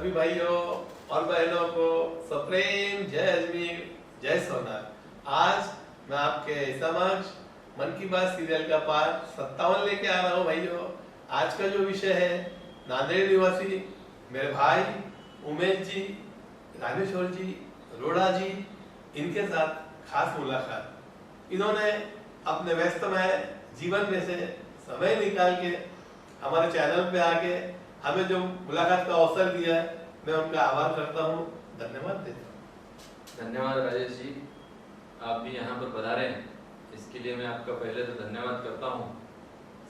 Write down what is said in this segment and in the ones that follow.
सभी भाइयों और बहनों को सप्रेम जय अजमेर जय सोनार। आज मैं आपके समक्ष मन की बात सीरियल का पार्ट 57 लेके आ रहा हूँ भाइयों। आज का जो विषय है, नांदेड़ निवासी मेरे भाई उमेश जी, रामेश्वर जी, रोड़ा जी, इनके साथ खास मुलाकात। इन्होंने अपने व्यस्तमय जीवन में से समय निकाल के हमारे चैनल पे आके हमें जो मुलाकात का अवसर दिया है, मैं उनका आभार करता हूँ, धन्यवाद देता हूँ। धन्यवाद राजेश जी, आप भी यहाँ पर पधारे हैं, इसके लिए मैं आपका पहले तो धन्यवाद करता हूँ।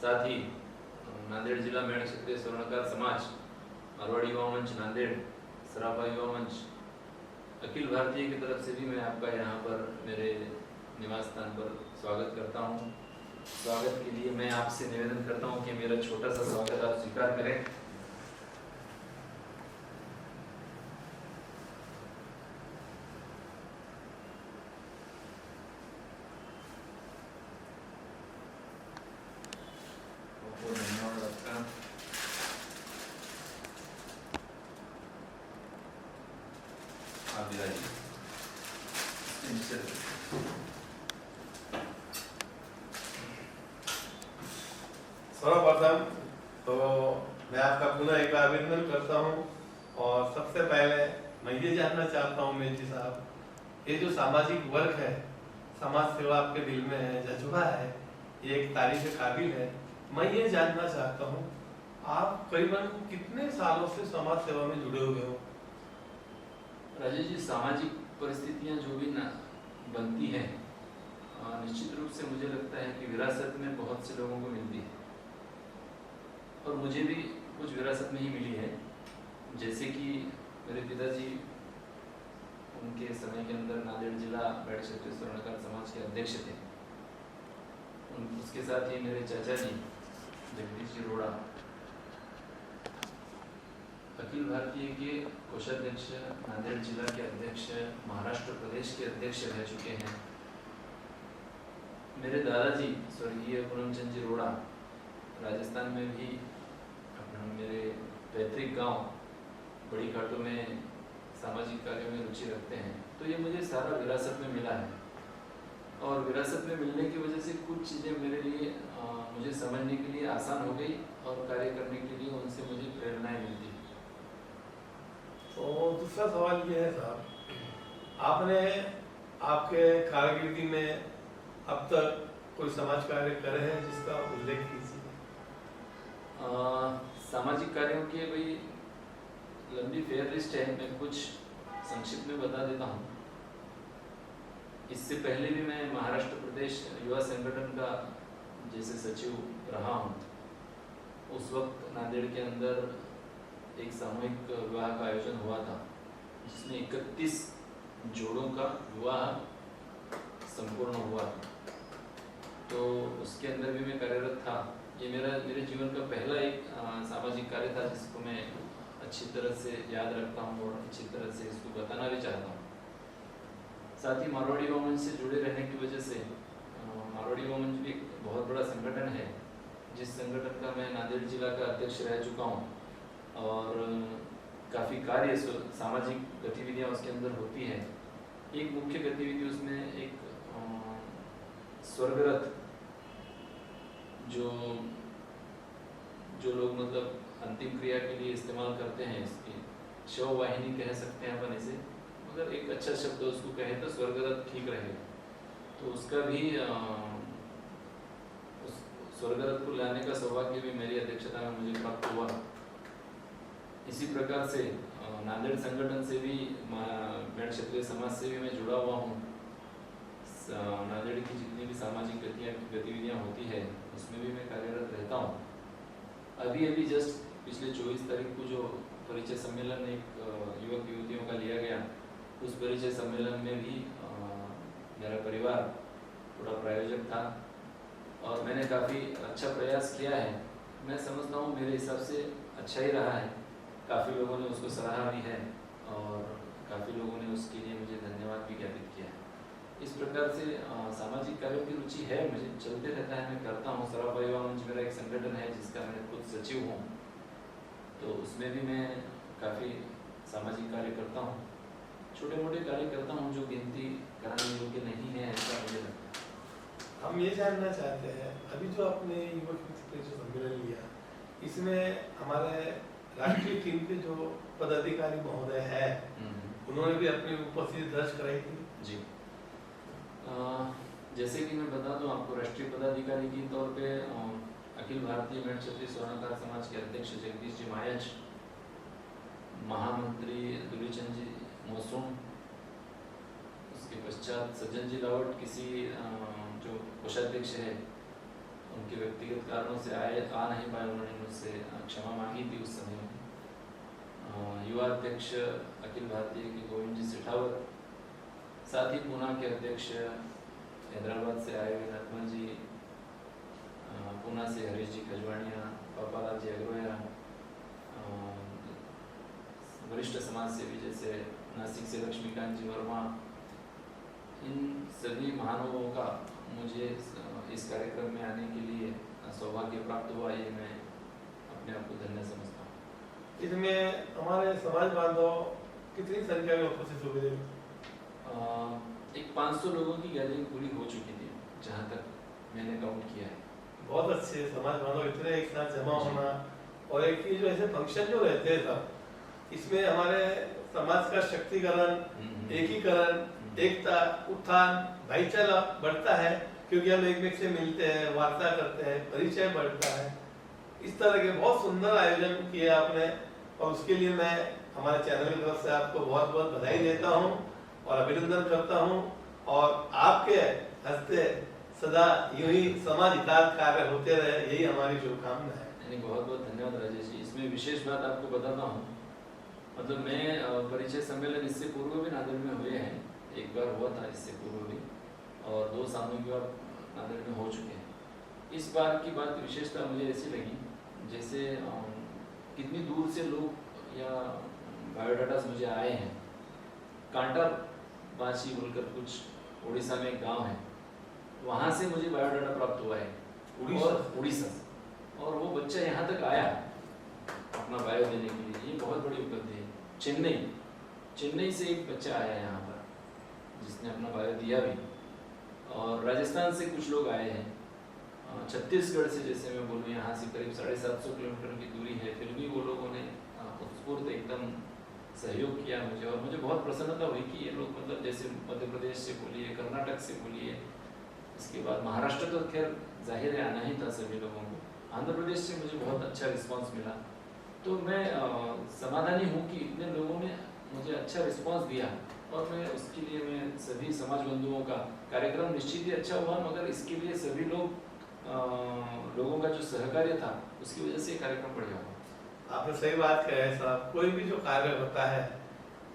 साथ ही नांदेड़ जिला मेड़ क्षेत्रीय स्वर्णकार समाज, मारवाड़ी युवा मंच नांदेड़, सराफा युवा मंच, अखिल भारतीय की तरफ से भी मैं आपका यहाँ पर मेरे निवास स्थान पर स्वागत करता हूँ। स्वागत के लिए मैं आपसे निवेदन करता हूँ कि मेरा छोटा सा स्वागत आप स्वीकार करें। धन्यवाद आपका। आप सर्वप्रथम तो मैं आपका पुनः एक बार अभिनंदन करता हूँ और सबसे पहले मैं ये जानना चाहता हूँ मेजी साहब, ये जो सामाजिक वर्क है, समाज सेवा आपके दिल में है, जज्बा है, ये एक तारीफ काबिल है। मैं ये जानना चाहता हूँ, आप करीबन कितने सालों से समाज सेवा में जुड़े हुए हो? राजेश जी, सामाजिक परिस्थितियाँ जो भी ना बनती हैं, निश्चित रूप से मुझे लगता है कि विरासत में बहुत से लोगों को मिलती है और मुझे भी कुछ विरासत में ही मिली है। जैसे कि मेरे पिताजी उनके समय के अंदर नांदेड़ जिला मेड़ क्षेत्रीय स्वर्णकार समाज के अध्यक्ष थे। उसके साथ ही मेरे चाचा जी जगदीश जी रोड़ा अखिल भारतीय के कोषाध्यक्ष, नांदेड़ जिला के अध्यक्ष, महाराष्ट्र प्रदेश के अध्यक्ष रह चुके हैं। मेरे दादाजी स्वर्गीय पूनमचंद जी रोड़ा राजस्थान में भी मेरे पैतृक गांव बड़ी घाटों में सामाजिक कार्यों में रुचि रखते हैं। तो ये मुझे सारा विरासत में मिला है और विरासत में मिलने की वजह से कुछ चीज़ें मेरे लिए मुझे समझने के लिए आसान हो गई और कार्य करने के लिए उनसे मुझे प्रेरणाएं मिलती। तो दूसरा सवाल ये है साहब, आपने आपके कारकिर्दी में अब तक कोई समाज कार्य करे हैं जिसका उल्लेख कीजिए? सामाजिक कार्यों की भाई लंबी फेयर लिस्ट है, मैं कुछ संक्षिप्त में बता देता हूँ। इससे पहले भी मैं महाराष्ट्र प्रदेश युवा संगठन का जैसे सचिव रहा हूँ। उस वक्त नांदेड़ के अंदर एक सामूहिक विवाह का आयोजन हुआ था जिसमें 31 जोड़ों का विवाह संपूर्ण हुआ था। तो उसके अंदर भी मैं कार्यरत था। ये मेरे जीवन का पहला एक सामाजिक कार्य था जिसको मैं अच्छी तरह से याद रखता हूँ और अच्छी तरह से इसको बताना भी चाहता हूँ। साथ ही मारवाड़ी युवा मंच से जुड़े रहने की वजह से मारवाड़ी युवा मंच भी एक बहुत बड़ा संगठन है जिस संगठन का मैं नांदेड़ जिला का अध्यक्ष रह चुका हूँ और काफ़ी कार्य सामाजिक गतिविधियाँ उसके अंदर होती हैं। एक मुख्य गतिविधि उसमें एक स्वर्गरथ जो लोग मतलब अंतिम क्रिया के लिए इस्तेमाल करते हैं, इसकी शव वाहिनी कह सकते हैं अपन इसे, मगर एक अच्छा शब्द उसको कहे तो स्वर्गरथ ठीक रहेगा। तो उसका भी उस स्वर्गरथ को लाने का सौभाग्य भी मेरी अध्यक्षता में मुझे प्राप्त हुआ। इसी प्रकार से नांदेड़ संगठन से भी, मेड़ क्षेत्रीय समाज से भी मैं जुड़ा हुआ हूँ। नांदेड़ की जितनी भी सामाजिक गतिविधियाँ होती है उसमें भी मैं कार्यरत रहता हूँ। अभी जस्ट पिछले 24 तारीख को जो परिचय सम्मेलन एक युवक युवतियों का लिया गया, उस परिचय सम्मेलन में भी मेरा परिवार थोड़ा प्रायोजक था और मैंने काफ़ी अच्छा प्रयास किया है। मैं समझता हूँ मेरे हिसाब से अच्छा ही रहा है। काफ़ी लोगों ने उसको सराहा भी है और काफ़ी लोगों ने उसके लिए मुझे धन्यवाद भी ज्ञापित किया है। इस प्रकार से सामाजिक कार्यों की रुचि है, मुझे चलते रहता है, मैं करता हूँ। सराफा युवा मंच मेरा एक संगठन है जिसका मैं खुद सचिव हूँ, तो उसमें भी मैं काफ़ी सामाजिक कार्य करता हूँ, छोटे मोटे कार्य करता हूँ जो गिनती कराने योग्य नहीं है, ऐसा मुझे लगता है। हम ये जानना चाहते हैं, अभी जो आपने युवक मित्र जो सम्मेलन लिया, इसमें हमारे राष्ट्रीय टीम के जो पदाधिकारी महोदय है, उन्होंने भी अपनी उपस्थिति दर्ज कराई थी। जी, जैसे कि मैं बता दूं आपको, राष्ट्रीय पदाधिकारी के तौर पे अखिल भारतीय मेट क्षत्रिय स्वर्णकार समाज के अध्यक्ष जगदीश जी मायज, महामंत्री दुलीचंद जी मौसूम, उसके पश्चात सज्जन जी रावत किसी जो कोषाध्यक्ष है उनके व्यक्तिगत कारणों से आ नहीं पाए, उन्होंने मुझसे क्षमा मांगी थी उस समय में। युवा अध्यक्ष अखिल भारतीय के गोविंद जी सिठावत, साथ ही पूना के अध्यक्ष हैदराबाद से आए हुए नरमल जी, पूना से हरीश जी खजवानिया, पापालाल जी अग्रोया, वरिष्ठ समाज सेवी जैसे नासिक से लक्ष्मीकांत जी वर्मा, इन सभी महानुभावों का मुझे इस कार्यक्रम में आने के लिए सौभाग्य प्राप्त हुआ, ये मैं अपने आप को धन्य समझता हूँ। इसमें हमारे समाज बांधव कितनी संख्या में उपस्थित हुए थे? एक 500 लोगों की गैदरिंग पूरी हो चुकी थी, जहाँ तक मैंने काउंट किया है। बहुत अच्छे समाज बांधव इतने एक साथ जमा होना, और एक ही जो ऐसे फंक्शन जो रहते हैं सब, इसमें हमारे समाज का शक्तिकरण, एकीकरण, एकता, उत्थान, भाईचारा बढ़ता है, क्योंकि हम एक से मिलते हैं, वार्ता करते हैं, परिचय बढ़ता है। इस तरह के बहुत सुंदर आयोजन किए आपने, और उसके लिए मैं हमारे चैनल की तरफ से आपको बहुत बहुत बधाई देता हूँ और अभिनंदन करता हूँ, और आपके हस्ते सदा यूं ही समाज हितार्थ कार्य होते रहे, यही हमारी शुभकामना है। बहुत बहुत धन्यवाद राजेश जी। इसमें विशेष बात आपको बताता हूँ, मतलब मैं परिचय सम्मेलन इससे पूर्व भी नांदेड़ में हुए हैं, एक बार हुआ था इससे पूर्व भी, और 2 सामूहिक विवाह नांदेड़ में हो चुके हैं। इस बार की बात विशेषता मुझे ऐसी लगी, जैसे कितनी दूर से लोग या बायोडाटा मुझे आए हैं। कांटा बाची बोलकर कुछ उड़ीसा में एक गांव है, वहाँ से मुझे बायोडाटा प्राप्त हुआ है, उड़ीसा, और वो बच्चा यहाँ तक आया अपना बायो देने के लिए, ये बहुत बड़ी उपलब्धि है। चेन्नई से एक बच्चा आया यहाँ पर जिसने अपना बायो दिया भी, और राजस्थान से कुछ लोग आए हैं, छत्तीसगढ़ से, जैसे मैं बोलूँ यहाँ से करीब 750 किलोमीटर की दूरी है, फिर भी वो लोगों ने उत्स्फूर्त एकदम सहयोग किया मुझे, और मुझे बहुत प्रसन्नता हुई कि ये लोग, मतलब जैसे मध्य प्रदेश से बोलिए, कर्नाटक से बोलिए, इसके बाद महाराष्ट्र तो खैर जाहिर है आना ही था सभी लोगों को, आंध्र प्रदेश से मुझे बहुत अच्छा रिस्पांस मिला। तो मैं समाधानी हूँ कि इतने लोगों ने मुझे अच्छा रिस्पांस दिया, और मैं उसके लिए मैं सभी समाज बंधुओं का, कार्यक्रम निश्चित ही अच्छा हुआ, मगर इसके लिए सभी लोगों का जो सहकार्य था उसकी वजह से कार्यक्रम बढ़िया हुआ। आपने सही बात कहा है साहब, कोई भी जो कार्य होता है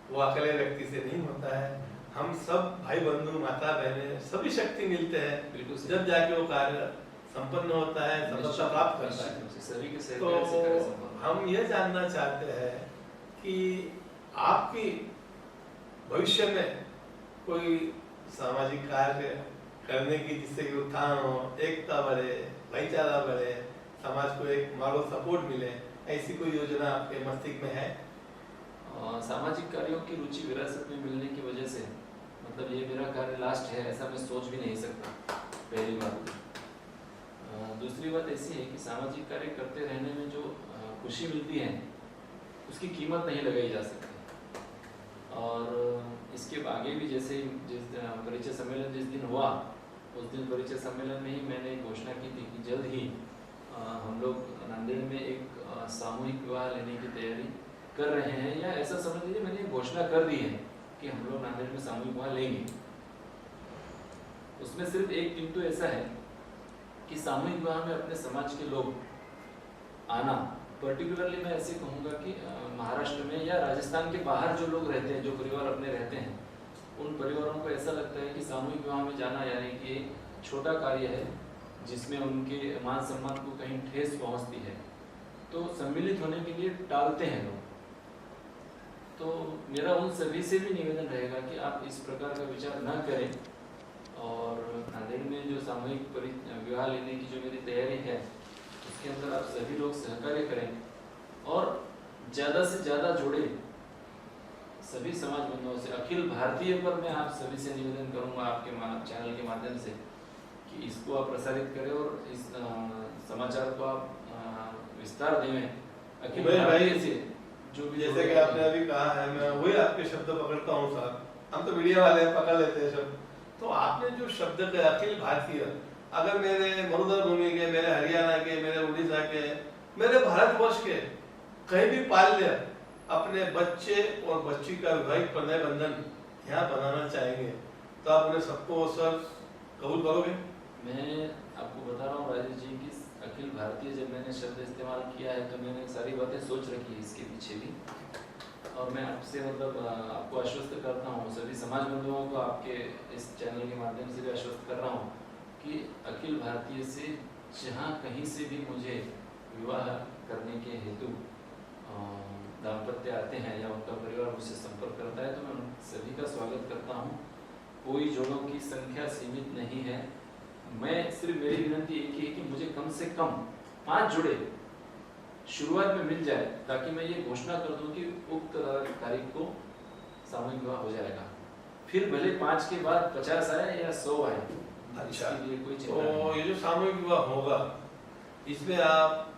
वो अकेले व्यक्ति से नहीं होता है, हम सब भाई बंधु, माता बहनें, सभी शक्ति मिलते हैं, बिल्कुल, जब जाके वो कार्य संपन्न होता है, सफलता प्राप्त करता है। सभी के तो सहयोग से कार्य संपन्न। हम ये जानना चाहते हैं कि आपकी भविष्य में कोई सामाजिक कार्य करने की, जिससे कि उत्थान हो, एकता बढ़े, भाईचारा बढ़े, समाज को एक मॉरल सपोर्ट मिले, ऐसी कोई योजना आपके मस्तिष्क में है? सामाजिक कार्यों की रुचि विरासत में मिलने की वजह से, मतलब ये मेरा कार्य लास्ट है ऐसा मैं सोच भी नहीं सकता, पहली बात। दूसरी बात ऐसी है कि सामाजिक कार्य करते रहने में जो खुशी मिलती है उसकी कीमत नहीं लगाई जा सकती। और इसके आगे भी, जैसे जिस परिचय सम्मेलन जिस दिन हुआ, उस दिन परिचय सम्मेलन में ही मैंने एक घोषणा की थी कि जल्द ही हम लोग नांदेड़ में एक सामूहिक विवाह लेने की तैयारी कर रहे हैं, या ऐसा समझ लीजिए मैंने घोषणा कर दी है कि हम लोग नांदेड़ में सामूहिक विवाह लेंगे। उसमें सिर्फ एक दिन तो ऐसा है कि सामूहिक विवाह में अपने समाज के लोग आना, पर्टिकुलरली मैं ऐसे कहूँगा कि महाराष्ट्र में या राजस्थान के बाहर जो लोग रहते हैं, जो परिवार अपने रहते हैं, उन परिवारों को ऐसा लगता है कि सामूहिक विवाह में जाना यानी कि छोटा कार्य है जिसमें उनके मान सम्मान को कहीं ठेस पहुंचती है, तो सम्मिलित होने के लिए टालते हैं लोग। तो मेरा उन सभी से भी निवेदन रहेगा कि आप इस प्रकार का विचार न करें, और नांदेड़ में जो सामूहिक विवाह लेने की जो मेरी तैयारी है उसके अंदर आप सभी लोग सहकार्य करें और ज़्यादा से ज़्यादा जोड़े सभी समाज बंधुओं से, अखिल भारतीय पर मैं आप सभी से निवेदन करूंगा आपके चैनल के माध्यम से कि इसको आप प्रसारित करें और इस समाचार को आप विस्तार दें अखिल भारतीय से। जो भी जैसे कि आपने अभी कहा है, मैं वही आपके शब्द पकड़ता हूँ सर, हम तो मीडिया वाले पकड़ लेते हैं शब्द। तो आपने जो शब्द कहे अखिल भारतीय, अगर मेरे मरुधर भूमि के, मेरे हरियाणा के, मेरे उड़ीसा के, मेरे भारतवर्ष के कहीं भी पाल्य अपने बच्चे और बच्ची का वैवाहिक प्रणय बंधन यहाँ बनाना चाहेंगे तो आप उन्हें सबको सर कबूल करोगे? मैं आपको बता रहा हूँ राजेश जी कि अखिल भारतीय जब मैंने शब्द इस्तेमाल किया है तो मैंने सारी बातें सोच रखी है इसके पीछे भी, और मैं आपसे मतलब आपको आश्वस्त करता हूँ, सभी समाज बंधुओं को आपके इस चैनल के माध्यम से भी आश्वस्त कर रहा हूँ कि अखिल भारतीय से जहाँ कहीं से भी मुझे विवाह करने के हेतु दाम्पत्य आते हैं या उनका परिवार मुझसे संपर्क करता है तो मैं उन सभी का स्वागत करता हूँ। कोई जोड़ों की संख्या सीमित नहीं है। मैं सिर्फ मेरी विनती एक ही है कि मुझे कम से कम 5 जोड़े शुरुआत में मिल जाए ताकि मैं ये घोषणा कर दूं कि उक्त तारीख को सामूहिक विवाह हो जाएगा। फिर भले 5 के बाद 50 आए या 100 आए, अच्छा, इसके लिए कोई चिंता तो नहीं। ये जो सामूहिक विवाह होगा इसमें आप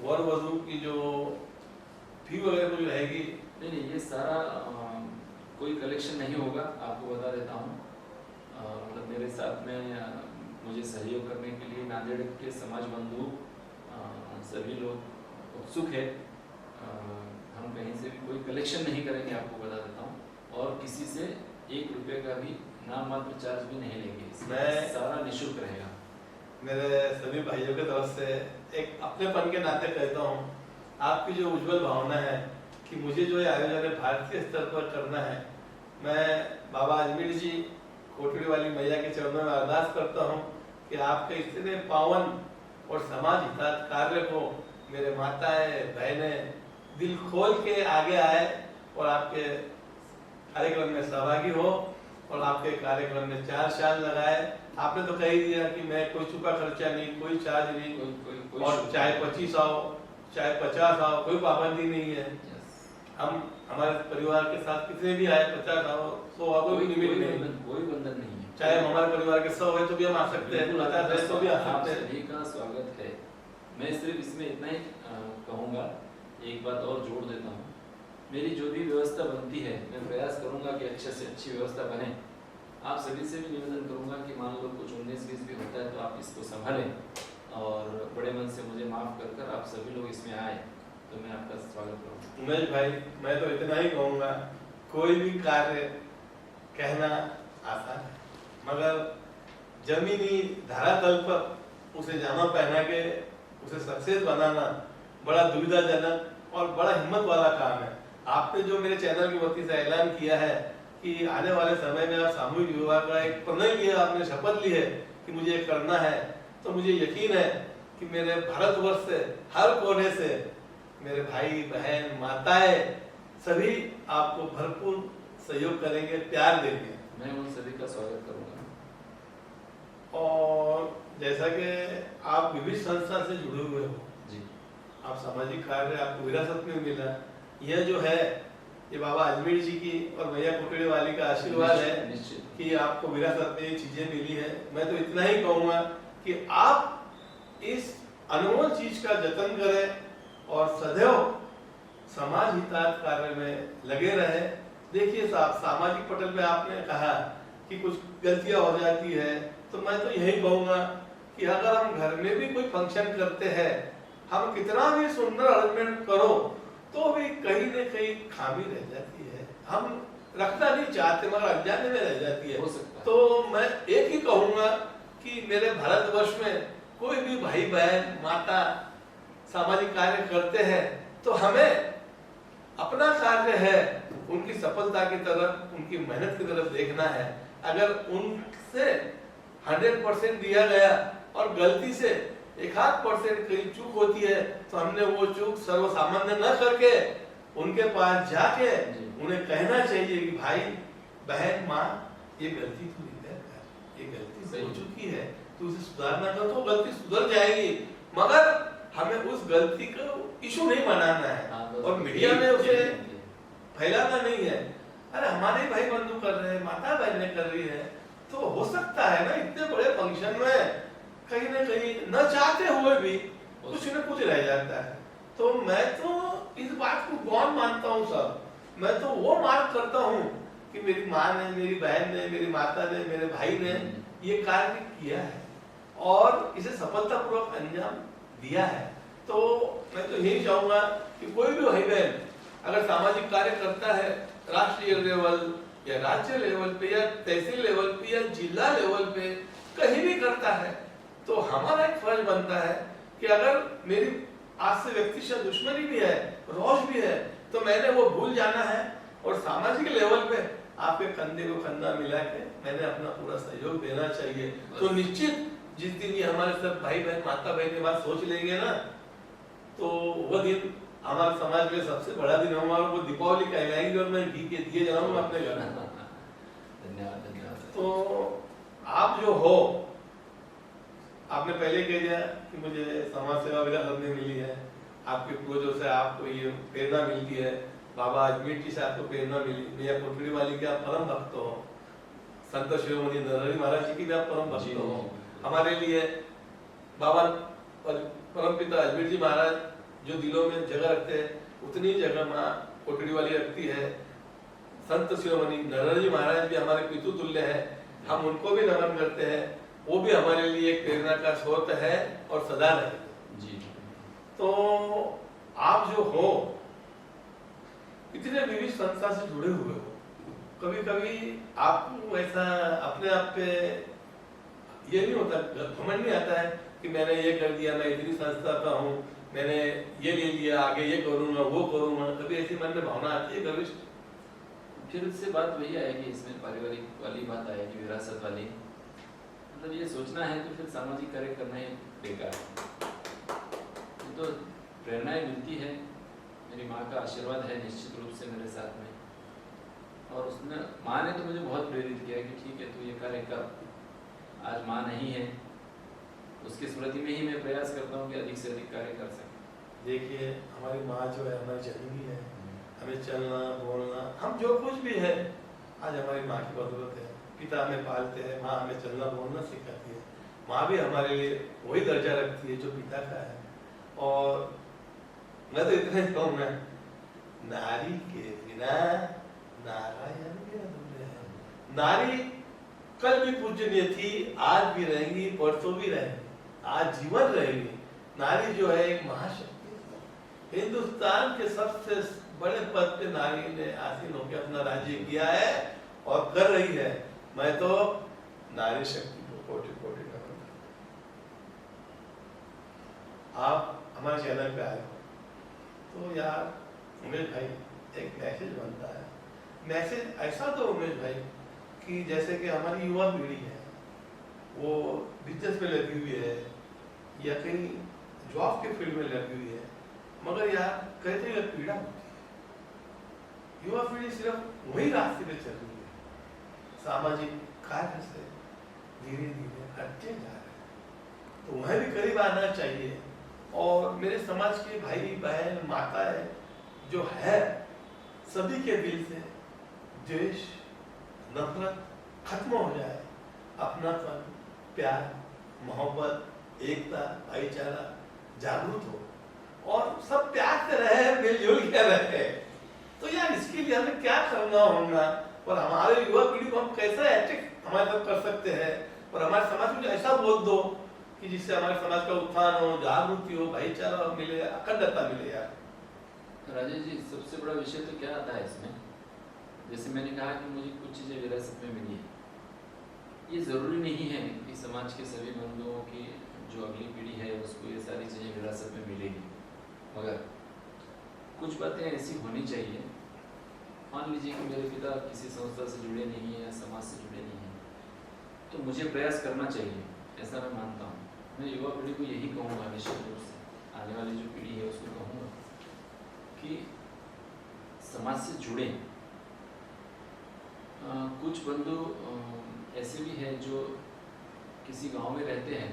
वर वधू की जो फी वगैरह कुछ रहेगी? नहीं, ये सारा कोई कलेक्शन नहीं होगा, आपको बता देता हूँ। मतलब मेरे साथ में मुझे सहयोग करने के लिए नांदेड़ के समाज बंधु सभी लोग उत्सुक है। हम कहीं से भी कोई कलेक्शन नहीं करेंगे, आपको बता देता हूँ, और किसी से 1 रुपये का भी नाम मात्र चार्ज भी नहीं लेंगे। मैं सारा निःशुल्क रहेगा। मेरे सभी भाइयों की तरफ से एक अपनेपन के नाते कहता हूँ, आपकी जो उज्जवल भावना है कि मुझे जो आयोजन भारतीय स्तर पर करना है, मैं बाबा अजमेर जी कोटड़ी वाली मैया के चरणों में अरदास करता हूँ कि आपके इतने पावन और समाज हितार्थ कार्य को मेरे माताएं बहनें दिल खोल के आगे आए और आपके कार्यक्रम में सहभागी हो और आपके कार्यक्रम में 4 साल लगाए। आपने तो कह ही दिया कि मैं कोई छुपा खर्चा नहीं, कोई चार्ज नहीं, और चाहे 25 आओ चाहे 50 आओ, कोई पाबंदी नहीं है। हम हमारे परिवार के साथ कितने भी आए, 50 आओ 100 आओ, कोई लिमिट नहीं, कोई बंधन नहीं है। चाहे हमारे परिवार के 100 है तो भी हम आ सकते हैं, 50 है तो भी आ सकते हैं। सभी का स्वागत है। मैं सिर्फ इसमें इतना ही कहूँगा, एक बात और जोड़ देता हूँ, मेरी जो भी व्यवस्था बनती है मैं प्रयास करूँगा कि अच्छे से अच्छी व्यवस्था बने। आप सभी से भी निवेदन करूँगा कि मान लो कुछ 19-20 भी होता है तो आप इसको संभालें और बड़े मन से मुझे माफ़ कर आप सभी लोग इसमें आए तो मैं आपका स्वागत करूँगा। उमेश भाई, मैं तो इतना ही कहूँगा, कोई भी कार्य कहना आसान है मगर जमीनी धरातल पर उसे जामा पहना के उसे सक्सेस बनाना बड़ा दुविधाजनक और बड़ा हिम्मत वाला काम है। आपने जो मेरे चैनल की वती से ऐलान किया है कि आने वाले समय में आप सामूहिक विवाह का एक प्रणय लिया, आपने शपथ ली है कि मुझे करना है, तो मुझे यकीन है कि मेरे भारतवर्ष से हर कोने से मेरे भाई बहन माताएं सभी आपको भरपूर सहयोग करेंगे, प्यार देंगे। मैं उन सभी का स्वागत करूंगा। और जैसा कि आप विविध संस्था से जुड़े हुए हो जी, आप सामाजिक कार्य आपको विरासत में मिला, यह जो है ये बाबा अजमेर जी की और मैया कोटड़ी वाली का आशीर्वाद है कि आपको विरासत में ये चीजें मिली है। मैं तो इतना ही कहूँगा कि आप इस अनमोल चीज का जतन करें और सदैव समाज हितार्थ कार्य में लगे रहे। देखिए साहब, सामाजिक पटल पे आपने कहा कि कुछ गलतियां हो जाती है, तो मैं तो यही कहूँगा कि अगर हम घर में भी कोई फंक्शन करते हैं, हम कितना भी सुंदर अरेंजमेंट करो तो भी कहीं न कहीं खामी रह जाती है, हम रखना नहीं चाहते मगर अनजाने में रह जाती है। तो मैं एक ही कहूँगा कि मेरे भारतवर्ष में कोई भी भाई बहन माता सामाजिक कार्य करते हैं तो हमें अपना कार्य है उनकी सफलता की तरफ, उनकी मेहनत की तरफ देखना है। अगर उनसे 100% दिया गया और गलती से 1-8% कहीं चूक होती है तो हमने वो चूक सर्वसामान्य न करके उनके पास जाके उन्हें कहना चाहिए कि भाई बहन माँ ये गलती तू नहीं कर, ये गलती हो चुकी है, तू उसे सुधारना कर, तो गलती सुधर जाएगी, मगर हमें उस गलती को इशू नहीं बनाना है और मीडिया में उसे फैलाना नहीं है। अरे हमारे भाई बंधु कर रहे हैं, माता बहनें कर रही है, तो हो सकता है ना इतने बड़े फंक्शन में कहीं ना कहीं न चाहते हुए भी कुछ न कुछ रह जाता है। तो मैं तो इस बात को गौर मानता हूँ सर, मैं तो वो मार्क करता हूँ कि मेरी माँ ने, मेरी बहन ने, मेरी माता ने, मेरे भाई ने ये कार्य किया है और इसे सफलतापूर्वक अंजाम दिया है। तो मैं तो यही चाहूंगा कि कोई भी भाई बहन अगर सामाजिक कार्य करता है राष्ट्रीय लेवल या राज्य लेवल पे या तहसील लेवल पे या जिला लेवल पे कहीं भी करता है, तो हमारा एक फर्ज बनता है कि अगर मेरी आज से व्यक्ति से दुश्मनी भी है, रोष भी है, तो मैंने वो भूल जाना है और सामाजिक लेवल पे आपके कंधे को कंधा मिला के मैंने अपना पूरा सहयोग देना चाहिए। तो निश्चित जिस दिन ये हमारे सब भाई बहन, माता बहन की बात सोच लेंगे ना, तो वो दिन हमारे समाज में सबसे बड़ा दिन होगा और वो दीपावली कहलाएंगे और मैं घी के दिए जलाऊंगा अपने घर। धन्यवाद धन्यवाद। तो आप जो हो, आपने पहले कह दिया कि मुझे समाज सेवा विरासत में मिली है, आपके पूर्वजों से आपको ये प्रेरणा मिलती है, बाबा अजमेर जी से आपको प्रेरणा मिली, भैया कोठड़ी वाली के आप परम भक्त हो, संत शिरोमणि नरहरि महाराज जी की भी आप परम भक्त हो। हमारे लिए बाबा और परम पिता अजमेर जी महाराज जो दिलों में जगह रखते हैं, उतनी जगह माँ कोठड़ी वाली रखती है। संत शिरोमणि नरहरि जी महाराज भी हमारे पितु तुल्य है, हम उनको भी नमन करते हैं, वो भी हमारे लिए एक प्रेरणा का स्रोत है और सदा रहे जी। तो आप जो हो इतने विविध संस्था से जुड़े हुए हो, कभी कभी आपको ऐसा अपने आप पे ये नहीं होता, घमंड नहीं आता है कि मैंने ये कर दिया, मैं इतनी संस्था का हूँ, मैंने ये ले लिया, आगे ये करूंगा वो करूंगा, कभी ऐसी मन में भावना आती है कभी? फिर उससे बात वही आएगी, इसमें पारिवारिक वाली बात आएगी, विरासत वाली। मतलब ये सोचना है तो फिर सामाजिक कार्य करना ही बेकार है। तो प्रेरणाएं मिलती है, मेरी माँ का आशीर्वाद है निश्चित रूप से मेरे साथ में, और उसने, माँ ने तो मुझे बहुत प्रेरित किया कि ठीक है तू ये कार्य कर। आज माँ नहीं है, उसकी स्मृति में ही मैं प्रयास करता हूँ कि अधिक से अधिक कार्य कर सकें। देखिए हमारी माँ जो है हमारी जननी है, हमें चलना बोलना, हम जो कुछ भी है आज हमारी माँ की बदौलत है। पिता हमें पालते हैं, माँ हमें चलना बोलना सिखाती है, माँ भी हमारे लिए वही दर्जा रखती है जो पिता का है। और मैं तो इतना ही कहूँगा, नारी के बिना नारायण के अधूरे हैं। नारी कल भी पूजनीय थी, आज भी रहेंगी, परसों भी रहेंगी, आज जीवन रहेगी। नारी जो है एक महाशक्ति है। हिंदुस्तान के सबसे बड़े पद पे नारी ने आसीन होकर अपना राज्य किया है और कर रही है। मैं तो नारी शक्ति को कोटि कोटि नमन करता हूं। आप हमारे चैनल पे आए हो तो यार उमेश भाई एक मैसेज बनता है, मैसेज ऐसा तो उमेश भाई कि जैसे कि हमारी युवा पीढ़ी है वो बिजनेस में लगी हुई है या कहीं जॉब के फील्ड में लगी हुई है, मगर यार कहते हैं पीड़ा होती है। युवा पीढ़ी सिर्फ वही रास्ते पे चल रही है, सामाजिक कार्य से धीरे धीरे हटते जा रहे हैं। तो वह भी करीब आना चाहिए और मेरे समाज के भाई बहन माताएं जो है सभी के दिल से द्वेष नफरत खत्म हो जाए, अपनापन प्यार मोहब्बत एकता भाईचारा जागरूक हो और सब प्यार से रहे, मिलजुल के रहे। तो यार इसके लिए हमें क्या करना होगा और हमारे युवा पीढ़ी को हम कैसे एक्टिव हमारे साथ कर सकते हैं और हमारे समाज में ऐसा बोल दो कि जिससे हमारे समाज का उत्थान हो, जागृति हो, भाईचारा मिले, अखंडता मिले। यार राजेश जी सबसे बड़ा विषय तो क्या आता है इसमें, जैसे मैंने कहा कि मुझे कुछ चीज़ें विरासत में मिली है, ये ज़रूरी नहीं है कि समाज के सभी बंधुओं की जो अगली पीढ़ी है उसको ये सारी चीज़ें विरासत में मिलेगी, मगर कुछ बातें ऐसी होनी चाहिए। मान लीजिए कि मेरे पिता किसी संस्था से जुड़े नहीं है या समाज से जुड़े नहीं हैं, तो मुझे प्रयास करना चाहिए, ऐसा मैं मानता हूँ। मैं युवा पीढ़ी को यही कहूँगा, निश्चित रूप से आने वाली जो पीढ़ी है उसको कहूँगा कि समाज से जुड़े। कुछ बंधु ऐसे भी हैं जो किसी गांव में रहते हैं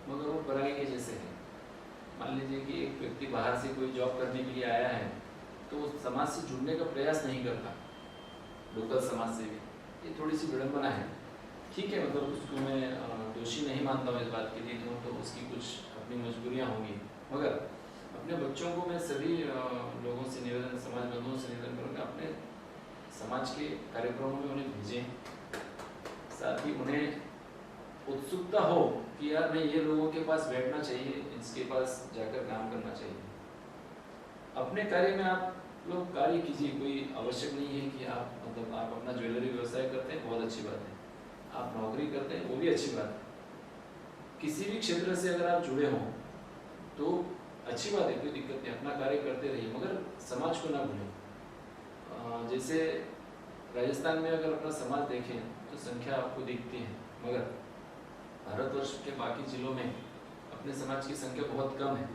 मगर वो पराई के जैसे हैं। मान लीजिए कि एक व्यक्ति बाहर से कोई जॉब करने के लिए आया है तो वो समाज से जुड़ने का प्रयास नहीं करता, लोकल समाज से भी, ये थोड़ी सी विडम्बना है। ठीक है, मतलब उसको मैं दोषी नहीं मानता हूँ इस बात के लिए, तो उसकी कुछ अपनी मजबूरियाँ होंगी, मगर अपने बच्चों को मैं सभी लोगों से निवेदन, समाज बंधुओं से निवेदन करूँगा, अपने समाज के कार्यक्रमों में उन्हें भेजें, साथ ही उन्हें उत्सुकता हो कि यार नहीं, ये लोगों के पास बैठना चाहिए, इसके पास जाकर काम करना चाहिए। अपने कार्य में आप लोग कार्य कीजिए, कोई आवश्यक नहीं है कि आप मतलब आप अपना ज्वेलरी व्यवसाय करते हैं, बहुत अच्छी बात है, आप नौकरी करते हैं, वो भी अच्छी बात है। किसी भी क्षेत्र से अगर आप जुड़े हों तो अच्छी बात है, कोई दिक्कत नहीं, अपना कार्य करते रहिए, मगर समाज को ना भूलें। जैसे राजस्थान में अगर अपना समाज देखें तो संख्या आपको दिखती है, मगर भारतवर्ष के बाकी जिलों में अपने समाज की संख्या बहुत कम है।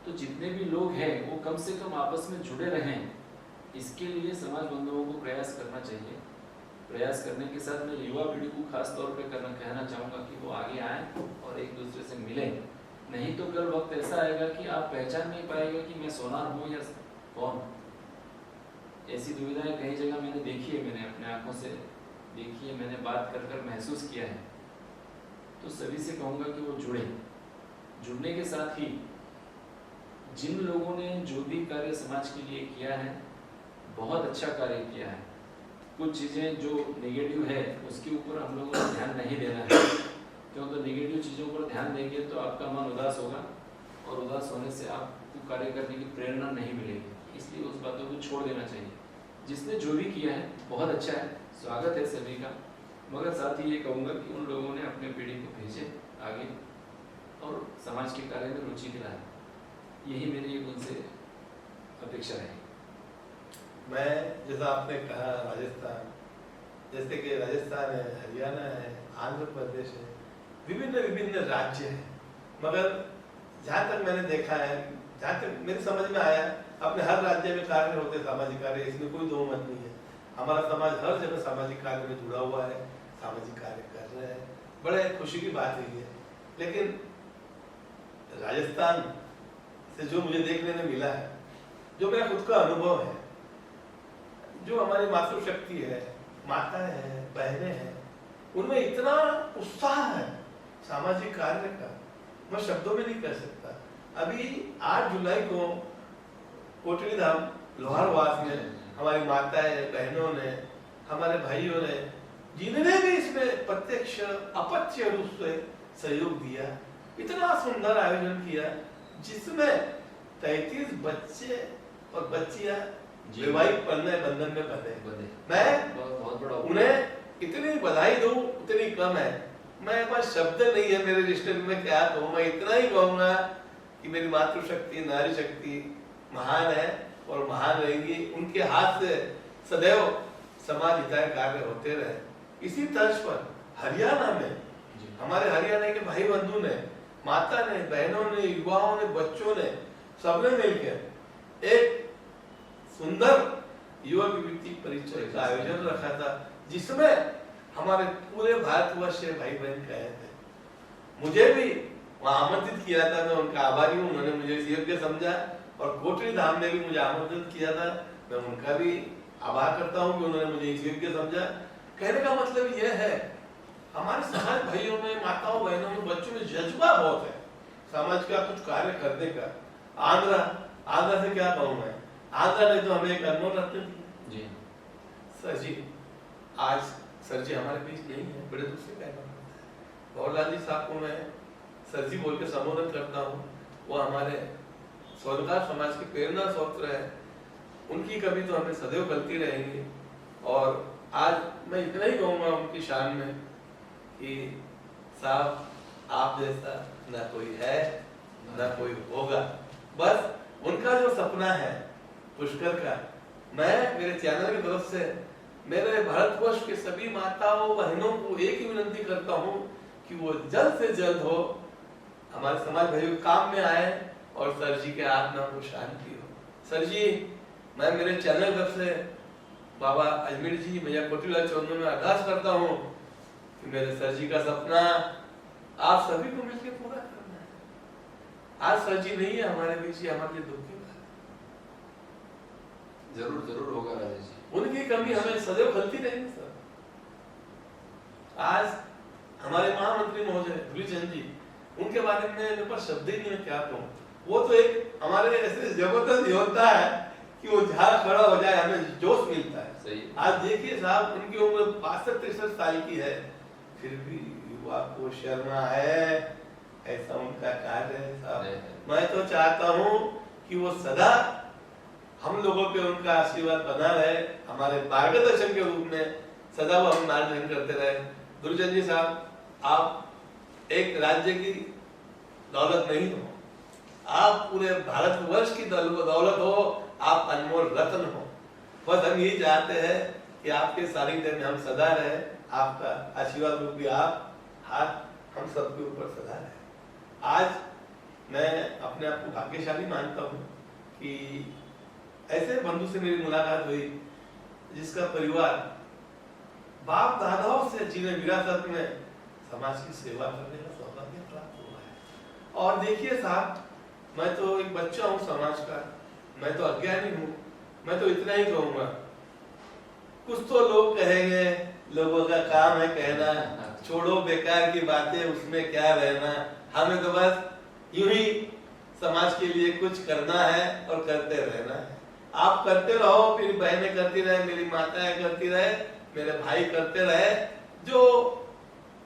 तो जितने भी लोग हैं वो कम से कम आपस में जुड़े रहें, इसके लिए समाज बंधुओं को प्रयास करना चाहिए। प्रयास करने के साथ मैं युवा पीढ़ी को खास तौर पे कहना चाहूँगा कि वो आगे आएँ और एक दूसरे से मिलें, नहीं तो कल वक्त ऐसा आएगा कि आप पहचान नहीं पाएगा कि मैं सोनार हूँ या कौन। ऐसी दुविधाएं कई जगह मैंने देखी है, मैंने अपने आंखों से देखी है, मैंने बात कर कर महसूस किया है। तो सभी से कहूँगा कि वो जुड़े, जुड़ने के साथ ही जिन लोगों ने जो भी कार्य समाज के लिए किया है, बहुत अच्छा कार्य किया है। कुछ चीज़ें जो नेगेटिव है उसके ऊपर हम लोगों को ध्यान नहीं देना है, क्यों तो नेगेटिव चीज़ों पर ध्यान देंगे तो आपका मन उदास होगा और उदास होने से आपको कार्य करने की प्रेरणा नहीं मिलेगी, इसलिए उस बातों को छोड़ देना चाहिए। जिसने जो भी किया है बहुत अच्छा है, स्वागत है सभी का, मगर साथ ही ये कहूँगा कि उन लोगों ने अपने पीढ़ी को भेजे आगे और समाज के कार्य में रुचि दिलाए, यही मेरी उनसे अपेक्षा है। मैं जैसा आपने कहा राजस्थान, जैसे कि राजस्थान है, हरियाणा है, आंध्र प्रदेश है, विभिन्न विभिन्न राज्य हैं, मगर जहाँ तक मैंने देखा है, जहाँ तक मेरी समझ में आया, अपने हर राज्य में कार्य होते हैं, सामाजिक कार्य, इसमें कोई दो मत नहीं है। हमारा समाज हर जगह सामाजिक कार्य में जुड़ा हुआ है, सामाजिक कार्य कर रहे हैं, बड़े खुशी की बात है ये। लेकिन राजस्थान से जो मुझे देखने में मिला है, जो मेरा खुद का अनुभव है, जो हमारी मातृशक्ति है, माताएं हैं, बहनें हैं, उनमें इतना उत्साह है सामाजिक कार्य का, मैं शब्दों में नहीं कह सकता। अभी 8 जुलाई को कोटड़ी धाम लोहारवास में हमारी माताएं, बहनों ने, हमारे भाइयों ने, जिन्होंने भी इसमें प्रत्यक्ष अपत्य रूप से सहयोग दिया, इतना सुंदर आयोजन किया जिसमें 33 बच्चे और बच्चियां वैवाहिक बंधन में बंधे। मैं बहुत बड़ा उन्हें इतनी बधाई दूं उतनी कम है। मैं पास शब्द नहीं है मेरे रिश्ते में क्या कहूँ। मैं इतना ही कहूँगा कि मेरी मातृशक्ति, नारी शक्ति महान है और महान रहेंगी। उनके हाथ से सदैव समाज हिताय कार्य होते रहे। इसी तर्ज पर हरियाणा में हमारे हरियाणा के भाई बंधु ने, माता ने, बहनों ने, युवाओं ने, बच्चों ने, सबने मिलकर एक सुंदर युवा विभूति परिचय का आयोजन रखा था, जिसमें हमारे पूरे भारतवर्ष से भाई बहन गए थे। मुझे भी वहां आमंत्रित किया था, मैं उनका आभारी हूँ, उन्होंने मुझे योग्य समझा। और कोटड़ी धाम ने भी मुझे आमंत्रित किया था, मैं उनका भी आभार करता हूँ कि उन्होंने मुझे योग्य समझा। कहने का मतलब यह है, हमारे समाज भाइयों में, माताओं, बहनों में, बच्चों में जज्बा बहुत है समाज का कुछ कार्य करने का। आंध्रा से क्या कहूँ मैं, आंध्रा ने तो हमें एक अनमोल रत्न दिया जी। सर जी, आज सर जी हमारे बीच नहीं है, बड़े दुख से कहना पड़ता है। गौरलाल जी साहब को मैं सर जी बोल के संबोधित करता हूँ। वो हमारे स्वर्गकार समाज की प्रेरणा स्रोत है, उनकी कभी तो हमें सदैव गलती रहेंगी। और आज मैं इतना ही कहूँगा उनकी शान में कि साहब, आप जैसा ना कोई है ना कोई होगा। बस उनका जो सपना है पुष्कर का, मैं मेरे चैनल की तरफ से मेरे भारतवर्ष के सभी माताओं बहनों को एक ही विनती करता हूँ कि वो जल्द से जल्द हो, हमारे समाज भाइयों के काम में आए और सर जी के आत्मा को शांति हो। सर जी, मैं मेरे चैनल तरफ से बाबा अजमेर जी, मैया कोटीलाल चौधरी में अरदास करता हूँ कि मेरे सर जी का सपना आप सभी को मिलकर पूरा करना है। आज सर जी नहीं है हमारे बीच, हमारे लिए दुख की बात। जरूर जरूर होगा राजेश जी। उनकी कमी हमें सदैव खलती रहेगी सर। आज हमारे महामंत्री महोदय धुलीचंद जी, उनके बारे में मेरे पास शब्द ही नहीं है क्या कहूँ। वो तो एक हमारे ऐसे जबरदस्त योद्धा है कि वो जहाँ खड़ा हो जाए हमें जोश मिलता है। सही। आज देखिए साहब, उनकी उम्र 62-63 साल की है, फिर भी युवा को शर्मा है, ऐसा उनका कार्य है साहब। मैं तो चाहता हूँ कि वो सदा हम लोगों पे उनका आशीर्वाद बना रहे, हमारे मार्गदर्शन के रूप में सदा वो हम मार्गदर्शन करते रहे। धुलीचंद जी साहब, आप एक राज्य की दौलत नहीं हो, आप पूरे भारतवर्ष की दौलत हो, आप अनमोल रत्न हो। बस हम यही चाहते हैं कि आपके सानिध्य में हम सदा रहे, आपका आशीर्वाद रूपी आप हाथ हम सबके ऊपर सदा रहे। आज मैं अपने आप को भाग्यशाली मानता हूँ कि ऐसे बंधु से मेरी मुलाकात हुई जिसका परिवार बाप दादाओं से जिन्हें विरासत में समाज की सेवा करने का सौभाग्य प्राप्त हुआ है। और देखिए साहब, मैं तो एक बच्चा हूँ समाज का, मैं तो अज्ञानी हूँ, मैं तो इतना ही कहूँगा, कुछ तो लोग कहेंगे, लोगों का काम है कहना, छोड़ो बेकार की बातें, उसमें क्या रहना, हमें तो बस यूं ही समाज के लिए कुछ करना है और करते रहना है। आप करते रहो, फिर बहनें करती रहे, मेरी माताएं करती रहे, मेरे भाई करते रहे। जो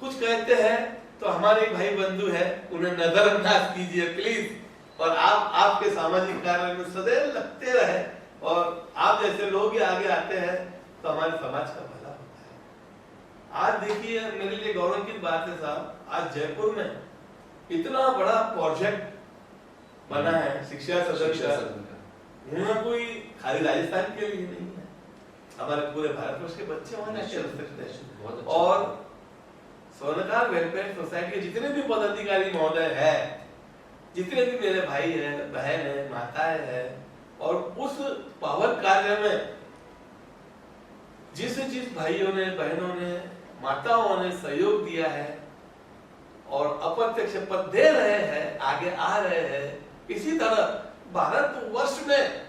कुछ कहते हैं तो हमारे भाई बंधु है, उन्हें नजरअंदाज कीजिए प्लीज। और आप आपके सामाजिक कार्य में सदैव लगते रहे, और आप जैसे लोग ही आगे आते हैं तो हमारे समाज का भला होता है। आज देखिए, मेरे लिए गौरव की बात है साहब, आज जयपुर में इतना बड़ा प्रोजेक्ट बना है शिक्षा सदन का। कोई खाली राजस्थान के लिए नहीं है, हमारे पूरे भारतवर्ष के बच्चे वहां जाके रह सकते हैं। और स्वर्णकार वेलफेयर सोसाइटी के जितने भी पदाधिकारी महोदय है, जितने भी मेरे भाई है, बहन है, माताएं है, और उस पावन कार्य में जिस भाइयों ने, बहनों ने, माताओं ने सहयोग दिया है और अप्रत्यक्ष पद दे रहे हैं, आगे आ रहे हैं, इसी तरह भारतवर्ष में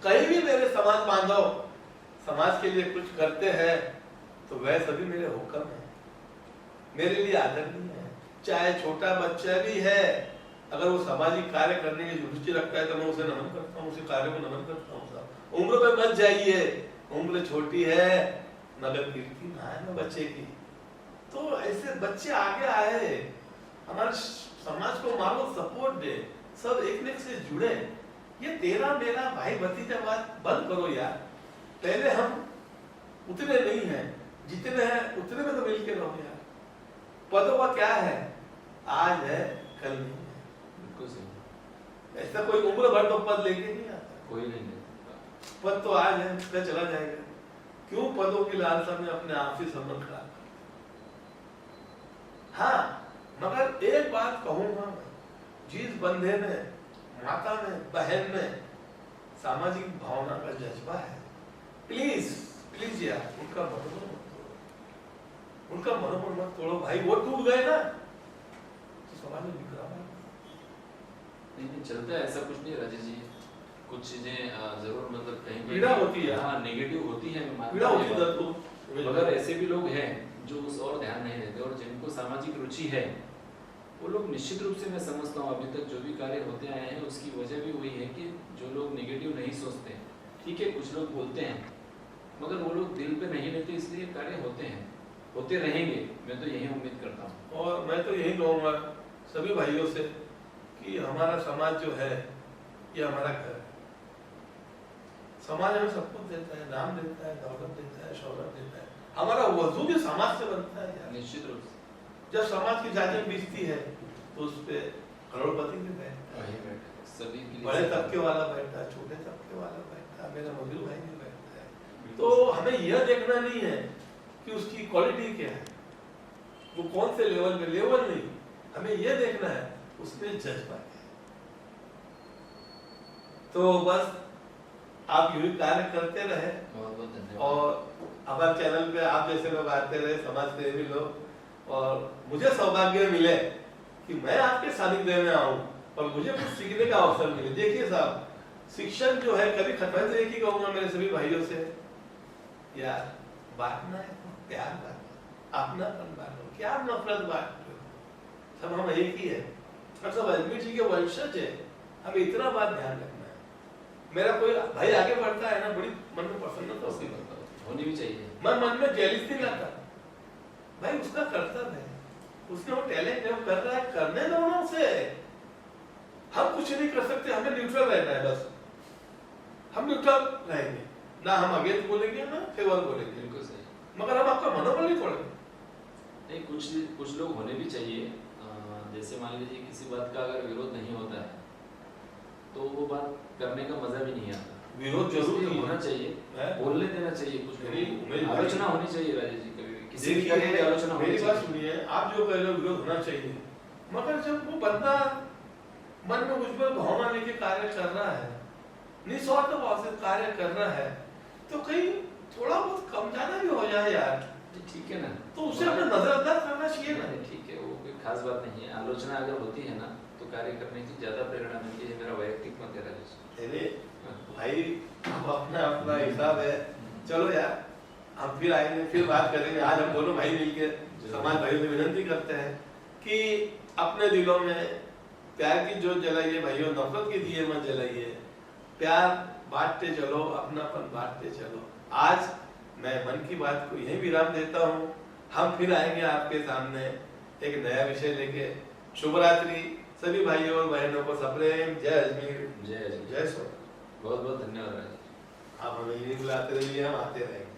कहीं भी मेरे समाज बांधव समाज के लिए कुछ करते हैं तो वह सभी मेरे हुक्म है, मेरे लिए आदरणीय है। चाहे छोटा बच्चा भी है, अगर वो सामाजिक कार्य करने की रुचि रखता है तो मैं उसे नमन करता हूँ, उसे कार्य को नमन करता हूँ। उम्र में मत जाइए, उम्र छोटी है मगर कीर्ति ना है ना बच्चे की। तो ऐसे बच्चे आगे आए, हमारे समाज को मारो सपोर्ट दे, सब एक से जुड़े। ये तेरा मेरा भाई भतीजा बात बंद करो यार। पहले हम उतने नहीं हैं, जितने हैं उतने में तो मिलके रहो यार। पदों का क्या है, आज है कल नहीं है। बिल्कुल सही। ऐसा कोई उम्र भर तो पद लेके नहीं आता, कोई नहीं। पद तो आज है, कल चला जाएगा। क्यों पदों की लालसा में अपने आप ही संबंध खराब। हाँ, मगर एक बात कहूंगा, जिस बंधे में, माता में, बहन में सामाजिक भावना का जज्बा है, प्लीज प्लीज यार उनका मनोबल मत तोड़ो, उनका मनोबल मत तोड़ो भाई। वो टूट गए ना तो समाज में बिखरा नहीं चलता है, ऐसा कुछ नहीं राजेश जी। कुछ चीजें जरूर मतलब कहीं पीड़ा होती है, हाँ नेगेटिव होती है, पीड़ा होती है तो मगर ऐसे भी लोग हैं जो उस और ध्यान नहीं देते, और जिनको सामाजिक रुचि है वो लोग निश्चित रूप से, मैं समझता हूँ अभी तक जो भी कार्य होते आए हैं उसकी वजह भी वही है कि जो लोग नेगेटिव नहीं सोचते। ठीक है, कुछ लोग बोलते हैं मगर वो लोग दिल पे नहीं लेते, इसलिए कार्य होते हैं, होते रहेंगे, मैं तो यही उम्मीद करता हूँ। और मैं तो यही कहूँगा सभी भाइयों से कि हमारा समाज जो है ये हमारा घर है। समाज हमें सब कुछ देता है, नाम देता है, दौलत देता है, शौहरत देता है, हमारा वजूद ही समाज से बनता है यार। निश्चित रूप से जब समाज की जाति बिकती है तो उस पे करोड़पति भी बैठता है, सभी के लिए, बड़े तबके वाला बैठता है, छोटे तबके वाला बैठता है, मेरा मजदूर भाई भी बैठता है। तो हमें यह देखना नहीं है कि उसकी क्वालिटी क्या है, वो कौन से लेवल में, लेवल नहीं, हमें यह देखना है उसमें जज्बा क्या है। तो बस आप यूं कार्य करते रहे, बहुत बहुत धन्यवाद। और हमारे चैनल पे आप जैसे लोग आते रहे, समाज सेवी लोग, और मुझे सौभाग्य मिले कि मैं आपके सानिध्य में आऊं और मुझे कुछ सीखने का अवसर मिले। देखिए साहब, शिक्षण जो है कभी खत्म नहीं। एक ही कहूंगा मेरे सभी भाइयों से, यार बांटना है तो प्यार बांटो, अपनापन बांटो, क्या नफरत बांटो, सब हम एक ही है और सब अजमेर जी के वंशज है। हमें इतना बात ध्यान रखना है। मेरा कोई भाई आगे बढ़ता है ना, बड़ी मन में प्रसन्नता होती है, होनी भी चाहिए। मैं मन में जेलिस नहीं लाता, भाई उसका कर्तव्य है, उसने वो टैलेंट है, वो कर रहा है, करने दो ना उसे। हम कुछ नहीं कर सकते, हमें न्यूट्रल रहना है बस। हम न्यूट्रल रहेंगे, ना हम अगेंस्ट बोलेंगे ना फेवर बोलेंगे, बिल्कुल सही। मगर हम आपका मनोबल नहीं तोड़ेंगे। नहीं, कुछ लोग होने भी चाहिए। जैसे मान लीजिए किसी बात का अगर विरोध नहीं होता है तो वो बात करने का मजा भी नहीं आता। विरोध जरूर इसलिए होना चाहिए, बोलने देना चाहिए, कुछ आलोचना होनी चाहिए। राजेश जी, कभी किसी भी कार्य की आलोचना होनी मेरी बात चाहिए। सुनिए, आप जो कह रहे हो विरोध होना चाहिए, मगर जब वो बंदा मन में कुछ भी भावना लेके कार्य कर रहा है, निस्वार्थ भाव से कार्य कर रहा है, तो कहीं थोड़ा बहुत कम जाना भी हो जाए यार, ठीक है ना, तो उसे अपने नजरअंदाज करना चाहिए ना। नहीं, ठीक है, वो कोई खास बात नहीं है। आलोचना अगर होती है ना तो कार्य करने की ज्यादा प्रेरणा मिलती है। मेरा वैयक्तिक मत है राजेश। अरे भाई, अब अपना अपना हिसाब है। चलो यार, हम फिर आएंगे, फिर बात करेंगे। आज हम दोनों भाई मिलकर समाज भाइयों से विनती करते हैं कि अपने दिलों में प्यार की जोत जलाइए भाइयों, नफरत के दिए मत जलाइए, प्यार बांटते चलो, अपनापन बांटते चलो। आज मैं मन की बात को यहीं विराम देता हूँ। हम फिर आएंगे आपके सामने एक नया विषय लेके। शुभ रात्रि सभी भाइयों और बहनों को। सप्रेम जय अजमेर, जय जय सोना। बहुत बहुत धन्यवाद राजेश। आप हमें यही बुलाते रहिए, हम आते रहेंगे।